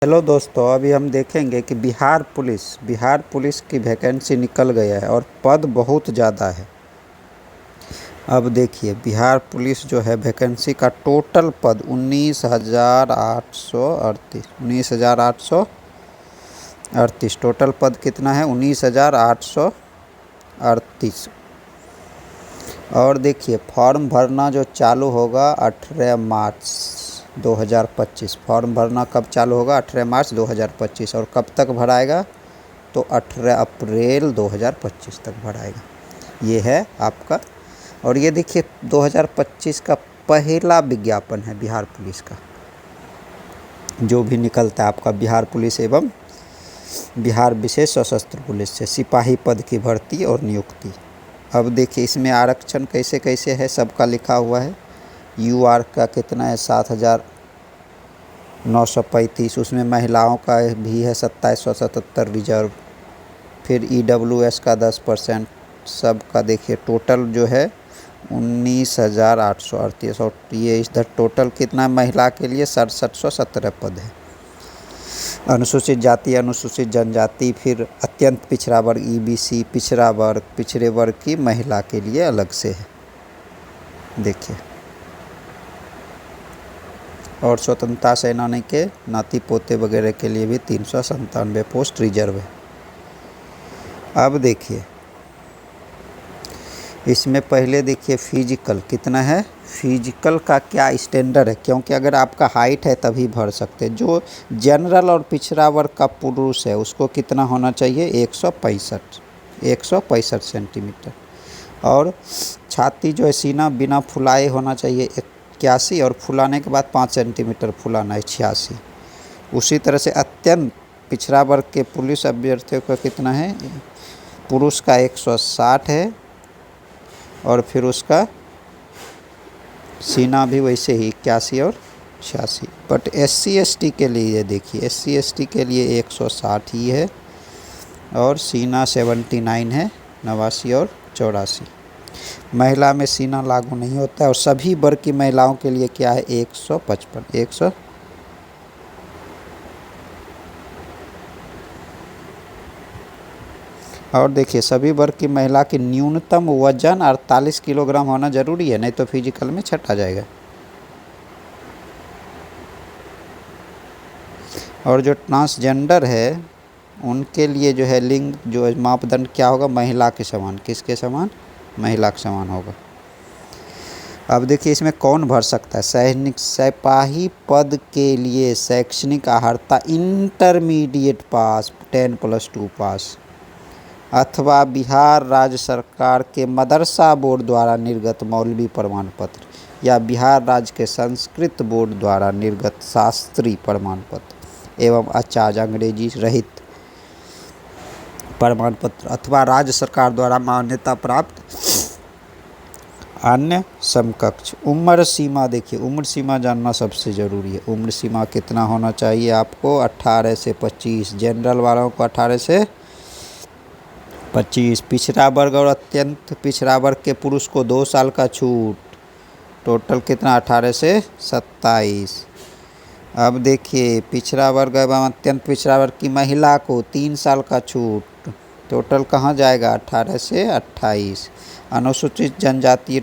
Hello दोस्तों, अभी हम देखेंगे कि बिहार पुलिस की वैकेंसी निकल गया है और पद बहुत ज़्यादा है। अब देखिए, बिहार पुलिस जो है वैकेंसी का टोटल पद 19,838 टोटल पद कितना है? 19,838। और देखिए, फॉर्म भरना जो चालू होगा 18 मार्च 2025। फॉर्म भरना कब चालू होगा? 18 मार्च 2025। और कब तक भराएगा? तो 18 अप्रैल 2025 तक भराएगा। ये है आपका। और ये देखिए, 2025 का पहला विज्ञापन है बिहार पुलिस का, जो भी निकलता है आपका बिहार पुलिस एवं बिहार विशेष सशस्त्र पुलिस से सिपाही पद की भर्ती और नियुक्ति। अब देखिए, इसमें आरक्षण कैसे कैसे है, सबका लिखा हुआ है। यूआर का कितना है? 7,935। उसमें महिलाओं का भी है 2777 रिजर्व। फिर ईडब्ल्यूएस का 10%। सबका देखिए टोटल जो है 19,838। और ये इधर टोटल कितना महिला के लिए 6717 पद है। अनुसूचित जाति, अनुसूचित जनजाति, फिर अत्यंत पिछड़ा वर्ग ईबीसी, पिछड़ा वर्ग, पिछड़े वर्ग की महिला के लिए अलग से है। देखिए, और स्वतंत्रता सेनानी के नाती पोते वगैरह के लिए भी 397 पोस्ट रिजर्व है। अब देखिए, इसमें पहले देखिए फिजिकल कितना है, फिजिकल का क्या स्टैंडर्ड है, क्योंकि अगर आपका हाइट है तभी भर सकते हैं। जो जनरल और पिछड़ा वर्ग का पुरुष है उसको कितना होना चाहिए? 165 सेंटीमीटर। और छाती जो है, सीना बिना फुलाए होना चाहिए 81, और फुलाने के बाद 5 सेंटीमीटर फुलाना है 86। उसी तरह से अत्यंत पिछड़ा वर्ग के पुलिस अभ्यर्थियों का कितना है? पुरुष का 160 है, और फिर उसका सीना भी वैसे ही 81 और 86। बट SC ST के लिए देखिए, SC ST के लिए 160 ही है, और सीना 79 है, 89 और 84। महिला में सीना लागू नहीं होता है। और सभी वर्ग की महिलाओं के लिए क्या है? 155। और देखिए, सभी वर्ग की महिला की न्यूनतम वजन 48 किलोग्राम होना जरूरी है, नहीं तो फिजिकल में छटा जाएगा। और जो ट्रांसजेंडर है उनके लिए जो है लिंग जो मापदंड क्या होगा? महिला के समान। किसके समान? महिला के समान होगा। अब देखिए, इसमें कौन भर सकता है? सैनिक सिपाही पद के लिए शैक्षणिक अर्हता इंटरमीडिएट पास, 10+2 पास, अथवा बिहार राज्य सरकार के मदरसा बोर्ड द्वारा निर्गत मौलवी प्रमाण पत्र, या बिहार राज्य के संस्कृत बोर्ड द्वारा निर्गत शास्त्री प्रमाण पत्र एवं आचार्य अंग्रेजी रहित प्रमाण पत्र, अथवा राज्य सरकार द्वारा मान्यता प्राप्त अन्य समकक्ष। उम्र सीमा देखिए, उम्र सीमा जानना सबसे ज़रूरी है। उम्र सीमा कितना होना चाहिए आपको? 18 से 25। जनरल वालों को 18 से 25। पिछड़ा वर्ग और अत्यंत पिछड़ा वर्ग के पुरुष को 2 साल का छूट। टोटल कितना? 18 से 27। अब देखिए, पिछड़ा वर्ग एवं अत्यंत पिछड़ा वर्ग की महिला को 3 साल का छूट। टोटल कहाँ जाएगा? 18 से 28। अनुसूचित जनजाति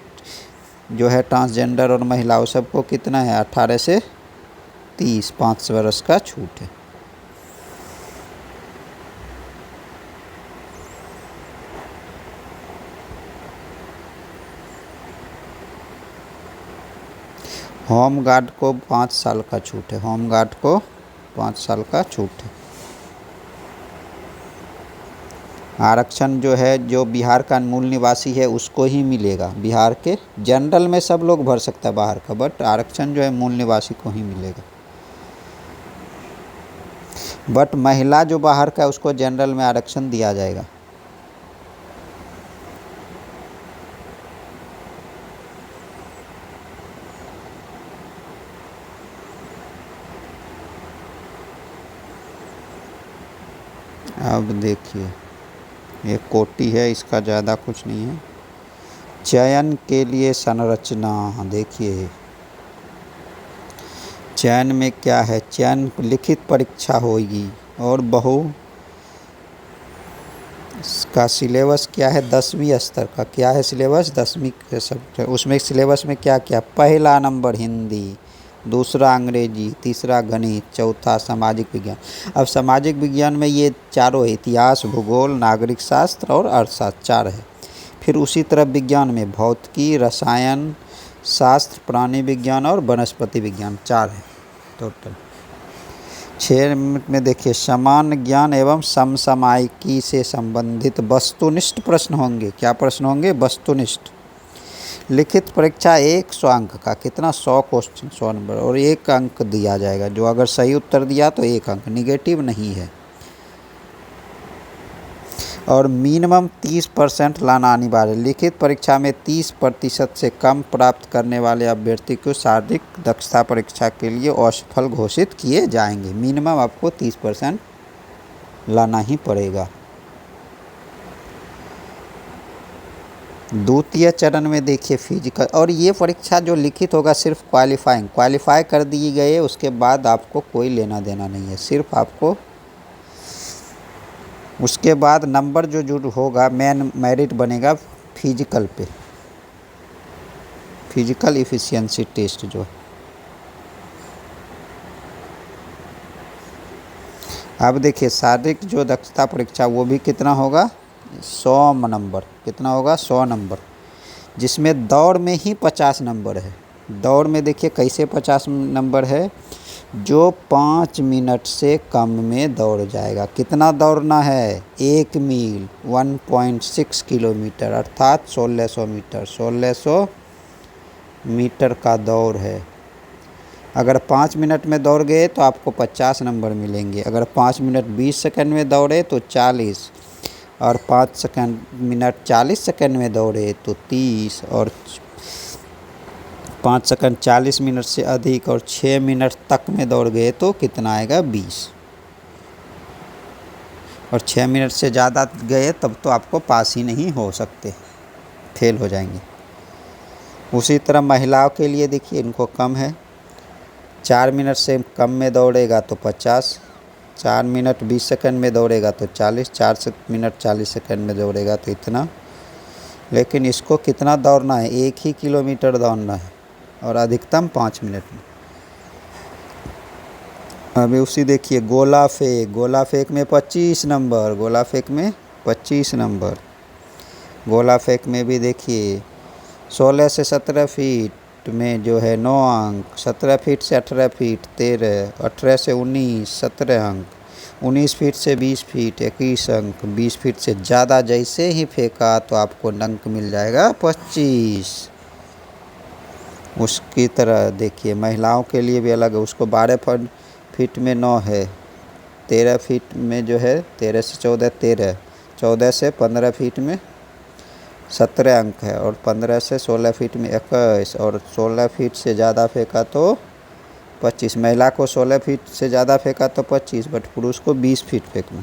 जो है, ट्रांसजेंडर और महिलाओं सबको कितना है? 18 से 30, 5 वर्ष का छूट है। होमगार्ड को 5 साल का छूट है। होमगार्ड को 5 साल का छूट है। आरक्षण जो है, जो बिहार का मूल निवासी है उसको ही मिलेगा। बिहार के जनरल में सब लोग भर सकता है बाहर का, बट आरक्षण जो है मूल निवासी को ही मिलेगा। बट महिला जो बाहर का है उसको जनरल में आरक्षण दिया जाएगा। अब देखिए, ये कोटि है, इसका ज़्यादा कुछ नहीं है। चयन के लिए संरचना देखिए, चयन में क्या है, चयन लिखित परीक्षा होगी और बहु का सिलेबस क्या है, 10वीं स्तर का क्या है सिलेबस, 10वीं के सब। उसमें सिलेबस में क्या क्या, पहला नंबर हिंदी, दूसरा अंग्रेजी, तीसरा गणित, चौथा सामाजिक विज्ञान। अब सामाजिक विज्ञान में ये चारों है, इतिहास, भूगोल, नागरिक शास्त्र और अर्थशास्त्र, 4 है। फिर उसी तरह विज्ञान में भौतिकी, रसायन शास्त्र, प्राणी विज्ञान और वनस्पति विज्ञान, 4 है टोटल। 6 में देखिए, समान ज्ञान एवं समसामयिकी से संबंधित वस्तुनिष्ठ प्रश्न होंगे। क्या प्रश्न होंगे, वस्तुनिष्ठ। लिखित परीक्षा 100 अंक का, कितना, 100 क्वेश्चन, 100 नंबर और 1 अंक दिया जाएगा। जो अगर सही उत्तर दिया तो 1 अंक, निगेटिव नहीं है। और मिनिमम 30% लाना अनिवार्य। लिखित परीक्षा में 30% से कम प्राप्त करने वाले अभ्यर्थी को शारीरिक दक्षता परीक्षा के लिए असफल घोषित किए जाएंगे। मिनिमम आपको 30% लाना ही पड़ेगा। द्वितीय चरण में देखिए फिजिकल, और ये परीक्षा जो लिखित होगा सिर्फ क्वालिफाई कर दिए गए, उसके बाद आपको कोई लेना देना नहीं है। सिर्फ आपको उसके बाद नंबर जो होगा, मेन मेरिट बनेगा फिजिकल पे, फिजिकल इफिशियंसी टेस्ट जो है। अब देखिए शारीरिक जो दक्षता परीक्षा वो भी कितना होगा, 100 नंबर। कितना होगा, 100 नंबर, जिसमें दौड़ में ही 50 नंबर है। दौड़ में देखिए कैसे 50 नंबर है, जो 5 मिनट से कम में दौड़ जाएगा। कितना दौड़ना है, 1 मील 1.6 किलोमीटर अर्थात 1600 मीटर, 1600 मीटर का दौड़ है। अगर 5 मिनट में दौड़ गए तो आपको 50 नंबर मिलेंगे। अगर 5 मिनट 20 सेकंड में दौड़े तो 40, और 5 मिनट 40 सेकंड में दौड़े तो 30, और 5 सेकंड 40 मिनट से अधिक और 6 मिनट तक में दौड़ गए तो कितना आएगा, 20। और 6 मिनट से ज़्यादा गए तब तो आपको पास ही नहीं हो सकते, फेल हो जाएंगे। उसी तरह महिलाओं के लिए देखिए, इनको कम है। 4 मिनट से कम में दौड़ेगा तो 50, 4 मिनट 20 सेकंड में दौड़ेगा तो 40, 4 मिनट 40 सेकंड में दौड़ेगा तो इतना। लेकिन इसको कितना दौड़ना है, 1 ही किलोमीटर दौड़ना है और अधिकतम 5 मिनट में। अभी उसी देखिए गोला फेंक में 25 नंबर, गोला फेंक में 25 नंबर। गोला फेंक में भी देखिए 16 से 17 फीट में जो है 9 अंक, 17 फीट से 18 फीट 13, 18 से 19 17 अंक, 19 फीट से 20 फीट 21 अंक, 20 फीट से ज़्यादा जैसे ही फेंका तो आपको अंक मिल जाएगा 25। उसकी तरह देखिए महिलाओं के लिए भी अलग है, उसको 12 फीट में 9 है, 13 फीट में जो है 13 से 14 13, 14 से 15 फीट में 17 अंक है, और 15 से 16 फीट में 21, और 16 फीट से ज़्यादा फेंका तो 25। महिला को 16 फीट से ज़्यादा फेंका तो 25, बट पुरुष को 20 फीट फेंकना।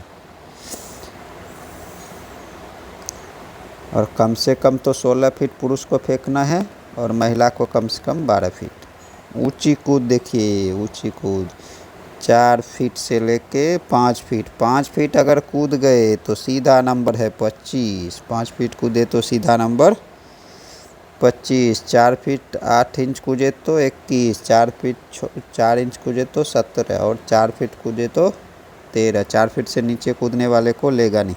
और कम से कम तो 16 फीट पुरुष को फेंकना है और महिला को कम से कम 12 फीट। ऊंची कूद देखिए, ऊंची कूद 4 फीट से लेके 5 फीट, 5 फीट अगर कूद गए तो सीधा नंबर है 25। 5 फीट कूदे तो सीधा नंबर 25। 4 फीट 8 इंच कूदे तो 21, 4 फीट 4 इंच कूदे तो 17, और 4 फीट कूदे तो 13। 4 फीट से नीचे कूदने वाले को लेगा नहीं।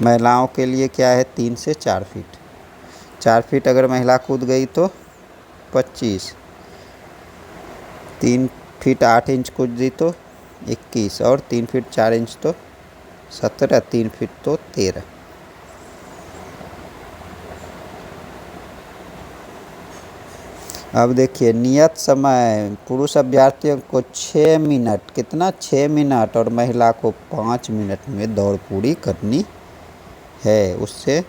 महिलाओं के लिए क्या है, 3 से 4 फीट। 4 फीट अगर महिला कूद गई तो 25, 3 फीट 8 इंच कूदी तो 21, और 3 फीट 4 इंच तो 17, 3 फीट तो 13। अब देखिए नियत समय, पुरुष अभ्यर्थियों को 6 मिनट, कितना 6 मिनट, और महिला को 5 मिनट में दौड़ पूरी करनी है। उससे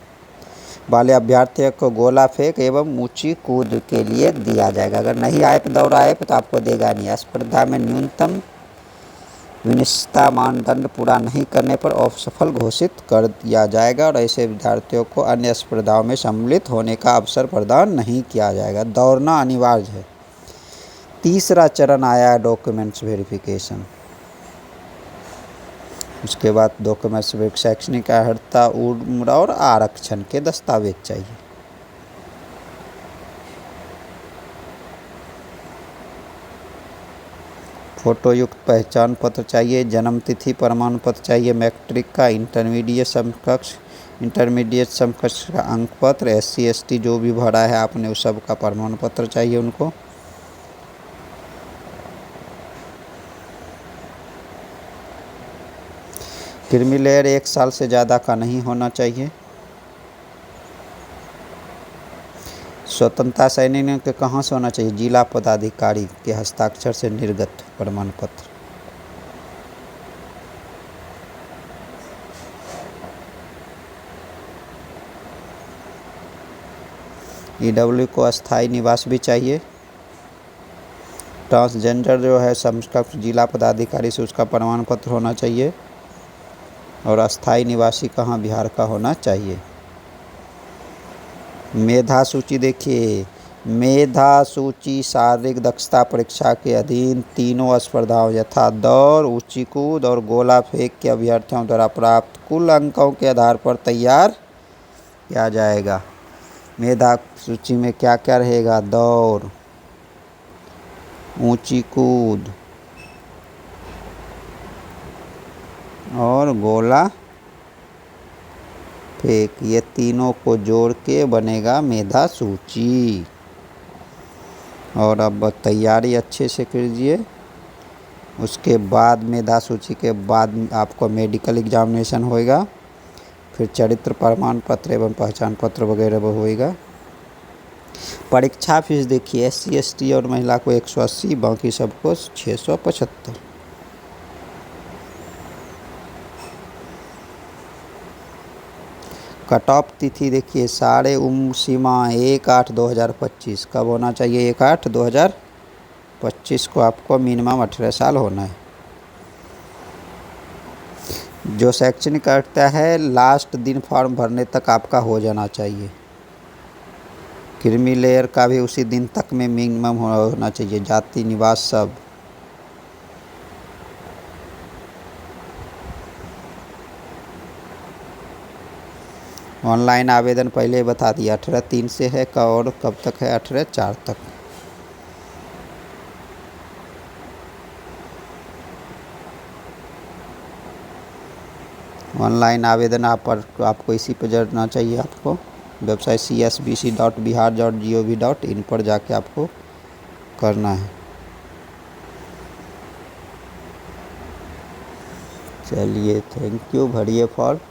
वाले अभ्यर्थियों को गोला फेंक एवं ऊंची कूद के लिए दिया जाएगा। अगर नहीं आए दौड़ आए तो आपको देगा नहीं। स्पर्धा में न्यूनतम विनिश्चित मानदंड पूरा नहीं करने पर असफल घोषित कर दिया जाएगा, और ऐसे विद्यार्थियों को अन्य स्पर्धाओं में सम्मिलित होने का अवसर प्रदान नहीं किया जाएगा। दौड़ना अनिवार्य है। तीसरा चरण आया है डॉक्यूमेंट्स वेरिफिकेशन। उसके बाद डॉक्यूमेंट्स शैक्षणिक अर्हता, उम्र और आरक्षण के दस्तावेज चाहिए। फोटो युक्त पहचान पत्र चाहिए, जन्म तिथि प्रमाण पत्र चाहिए, मैट्रिक का, इंटरमीडिएट समकक्ष का अंक पत्र, SC ST जो भी भरा है आपने उस सब का प्रमाण पत्र चाहिए उनको। क्रीमी लेयर 1 साल से ज़्यादा का नहीं होना चाहिए। स्वतंत्रता सैनिक के कहाँ से होना चाहिए? जिला पदाधिकारी के हस्ताक्षर से निर्गत प्रमाण पत्र। EW को अस्थायी निवास भी चाहिए। ट्रांसजेंडर जो है समकक्ष जिला पदाधिकारी से उसका प्रमाण पत्र होना चाहिए। और अस्थायी निवासी कहाँ? बिहार का होना चाहिए। मेधा सूची देखिए, मेधा सूची शारीरिक दक्षता परीक्षा के अधीन तीनों स्पर्धाओं यथा दौड़, ऊंची कूद और गोला फेंक के अभ्यर्थियों द्वारा प्राप्त कुल अंकों के आधार पर तैयार किया जाएगा। मेधा सूची में क्या क्या रहेगा? दौड़, ऊंची कूद और गोला फेंक, ये तीनों को जोड़ के बनेगा मेधा सूची। और अब तैयारी अच्छे से कीजिए। उसके बाद मेधा सूची के बाद आपको मेडिकल एग्जामिनेशन होएगा, फिर चरित्र प्रमाण पत्र एवं पहचान पत्र वगैरह वो होएगा। परीक्षा फीस देखिए, SC ST और महिला को 180, बाकी सबको 675। कट ऑफ तिथि देखिए, साढ़े उम्र सीमा 1/8/2025 कब होना चाहिए? 1/8/2025 को आपको मिनिमम 18 साल होना है। जो शैक्षणिक अर्हता है लास्ट दिन फॉर्म भरने तक आपका हो जाना चाहिए। क्रीमी लेयर का भी उसी दिन तक में मिनिमम होना चाहिए, जाति निवास सब। ऑनलाइन आवेदन पहले ही बता दिया 18/3 से है और कब तक है? 18/4 तक। ऑनलाइन आवेदन आपको इसी पर जाना चाहिए। आपको वेबसाइट csbc.bihar.gov.in पर जाके आपको करना है। चलिए, थैंक यू। भरिए फॉर्म।